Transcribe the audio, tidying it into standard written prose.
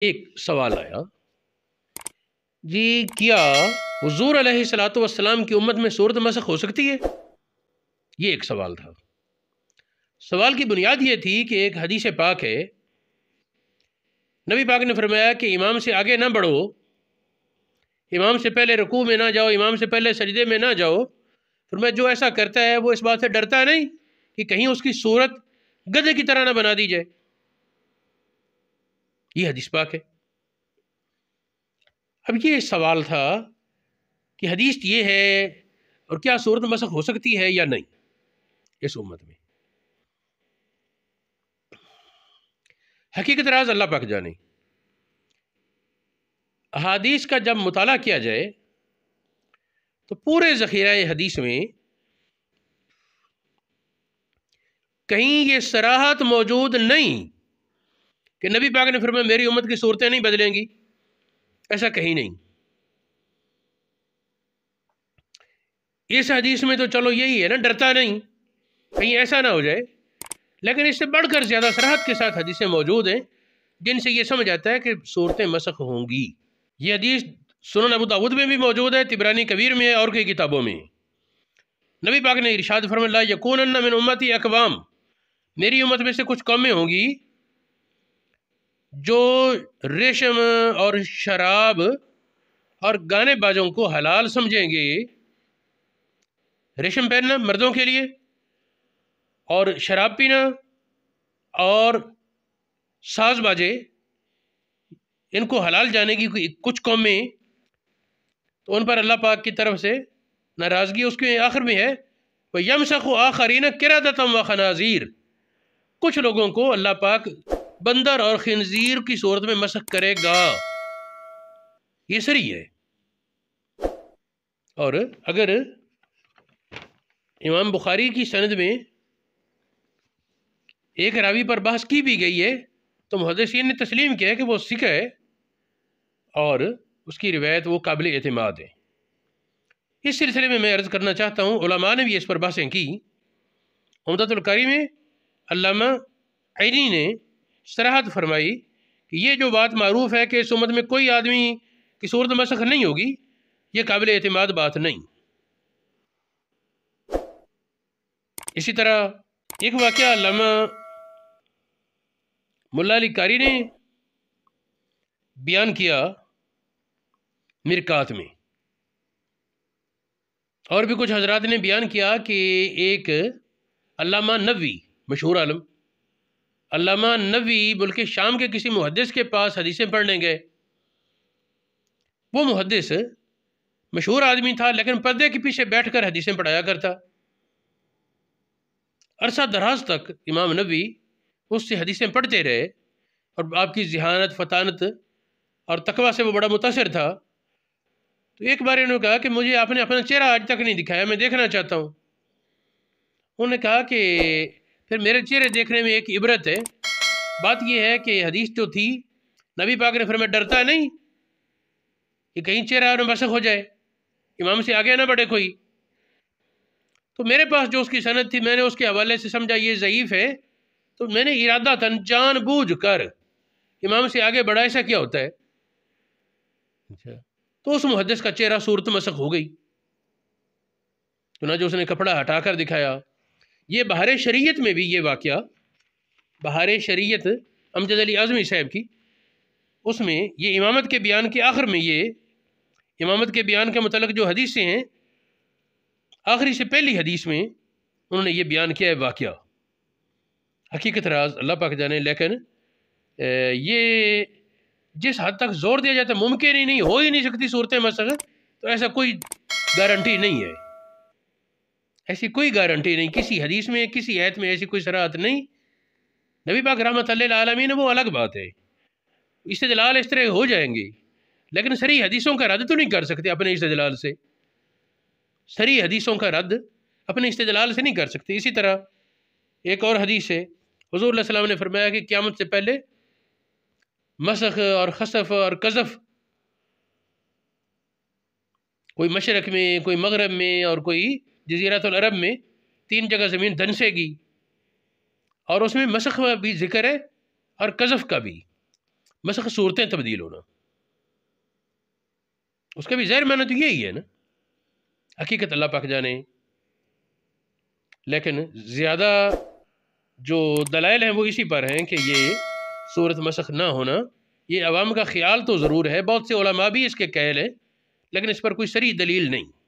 ایک سوال آیا جی، کیا حضور علیہ الصلوۃ والسلام کی امت میں صورت مسخ ہو سکتی ہے؟ یہ ایک سوال تھا۔ سوال کی بنیاد یہ تھی کہ ایک حدیث پاک ہے، نبی پاک نے فرمایا کہ امام سے آگے نہ بڑھو، امام سے پہلے رکوع میں نہ جاؤ، امام سے پہلے سجدے میں نہ جاؤ۔ فرمایا جو ایسا کرتا ہے وہ اس بات سے ڈرتا نہیں کہ کہیں اس کی صورت گدھے کی طرح نہ بنا دی جائے۔ یہ حدیث پاک ہے۔ اب یہ سوال تھا کہ حدیث یہ ہے اور کیا صورت مسخ ہو سکتی ہے یا نہیں اس امت میں؟ حقیقت راز اللہ پاک جانے۔ احادیث کا جب مطالعہ کیا جائے تو پورے ذخیرہ حدیث میں کہیں یہ صراحت موجود نہیں کہ نبی پاک نے فرمایا میری امت کی صورتیں نہیں بدلیں گی، ایسا کہیں نہیں۔ اس حدیث میں تو چلو یہی ہے نا، ڈرتا نہیں کہیں ایسا نہ ہو جائے، لیکن اس سے بڑھ کر زیادہ صراحت کے ساتھ حدیثیں موجود ہیں جن سے یہ سمجھ آتا ہے کہ صورتیں مسخ ہوں گی۔ یہ حدیث سنن ابو داؤد میں بھی موجود ہے، طبرانی کبیر میں ہے اور کئی کتابوں میں۔ نبی پاک نے ارشاد فرمایا لا یکونن من امتی اقوام، میری امت میں سے کچھ قومیں ہوں گی جو ریشم اور شراب اور گانے بازوں کو حلال سمجھیں گے۔ ریشم پہننا مردوں کے لیے اور شراب پینا اور ساز باجے ان کو حلال جانے کی کچھ قومیں، تو ان پر اللہ پاک کی طرف سے ناراضگی اس کے آخر میں ہے وَيَمْسَخُ آخَرِينَ قِرَدَةً وَخَنَازِيرَ، کچھ لوگوں کو اللہ پاک بندر اور خنزیر کی صورت میں مسخ کرے گا۔ یہ صریح ہے۔ اور اگر امام بخاری کی سند میں ایک راوی پر بحث کی بھی گئی ہے تو محدثین نے تسلیم کیا ہے کہ وہ ثقہ ہے اور اس کی روایت وہ قابل اعتماد ہے۔ اس سلسلے میں میں عرض کرنا چاہتا ہوں، علماء نے بھی اس پر بحثیں کی۔ عمدۃ القاری میں علامہ عینی نے صراحت فرمائی کہ یہ جو بات معروف ہے کہ اس امت میں کوئی آدمی کی صورت مسخ نہیں ہوگی، یہ قابل اعتماد بات نہیں۔ اسی طرح ایک واقعہ علامہ ملا علی قاری نے بیان کیا مرکات میں، اور بھی کچھ حضرات نے بیان کیا کہ ایک علامہ نووی، مشہور عالم علامہ نووی بلکہ شام کے کسی محدث کے پاس حدیثیں پڑھنے گئے۔ وہ محدث مشہور آدمی تھا لیکن پردے کے پیچھے بیٹھ کر حدیثیں پڑھایا کرتا۔ عرصہ دراز تک امام نووی اس سے حدیثیں پڑھتے رہے اور آپ کی ذہانت، فطانت اور تقویٰ سے وہ بڑا متاثر تھا۔ تو ایک بار انہوں نے کہا کہ مجھے آپ نے اپنا چہرہ آج تک نہیں دکھایا، میں دیکھنا چاہتا ہوں۔ انہوں نے کہا کہ پھر میرے چہرے دیکھنے میں ایک عبرت ہے، بات یہ ہے کہ حدیث جو تھی نبی پاک نے فرمایا ڈرتا نہیں کہ کہیں چہرہ مسخ ہو جائے، امام سے آگے نہ بڑھے کوئی۔ تو میرے پاس جو اس کی سند تھی میں نے اس کے حوالے سے سمجھا یہ ضعیف ہے، تو میں نے ارادتاً جان بوجھ کر امام سے آگے بڑھا۔ ایسا کیا ہوتا ہے؟ تو اس محدث کا چہرہ صورت مسخ ہو گئی، چنانچہ اس نے کپڑا ہٹا کر دکھایا۔ یہ بہار شریعت میں بھی یہ واقعہ، بہار شریعت امجد علی اعظمی صاحب کی، اس میں یہ امامت کے بیان کے آخر میں، یہ امامت کے بیان کے متعلق جو حدیثیں ہیں آخری سے پہلی حدیث میں انہوں نے یہ بیان کیا ہے واقعہ۔ حقیقت راز اللہ پاک جانے، لیکن یہ جس حد تک زور دیا جاتا ہے ممکن ہی نہیں، ہو ہی نہیں سکتی صورتیں مسخ، تو ایسا کوئی گارنٹی نہیں ہے، ایسی کوئی گارنٹی نہیں، کسی حدیث میں کسی آیت میں ایسی کوئی صراحت نہیں۔ نبی پاک رحمۃ اللہ العالمین وہ الگ بات ہے، استدلال اس طرح ہو جائیں گے، لیکن صریح حدیثوں کا رد تو نہیں کر سکتے اپنے استدلال سے، صریح حدیثوں کا رد اپنے استدلال سے نہیں کر سکتے۔ اسی طرح ایک اور حدیث ہے، حضور علیہ السلام نے فرمایا کہ قیامت سے پہلے مسخ اور خسف اور قذف کوئی مشرق میں، کوئی مغرب میں اور کوئی جزیرۃ العرب میں، 3 جگہ زمین دھنسے گی، اور اس میں مسخ کا بھی ذکر ہے اور قذف کا بھی۔ مسخ صورتیں تبدیل ہونا، اس کا بھی ظاہر معنی تو یہی ہے نا، حقیقت اللہ پاک جانے، لیکن زیادہ جو دلائل ہیں وہ اسی پر ہیں کہ یہ صورت مسخ نہ ہونا، یہ عوام کا خیال تو ضرور ہے، بہت سے علماء بھی اس کے قائل ہیں، لیکن اس پر کوئی صریح دلیل نہیں۔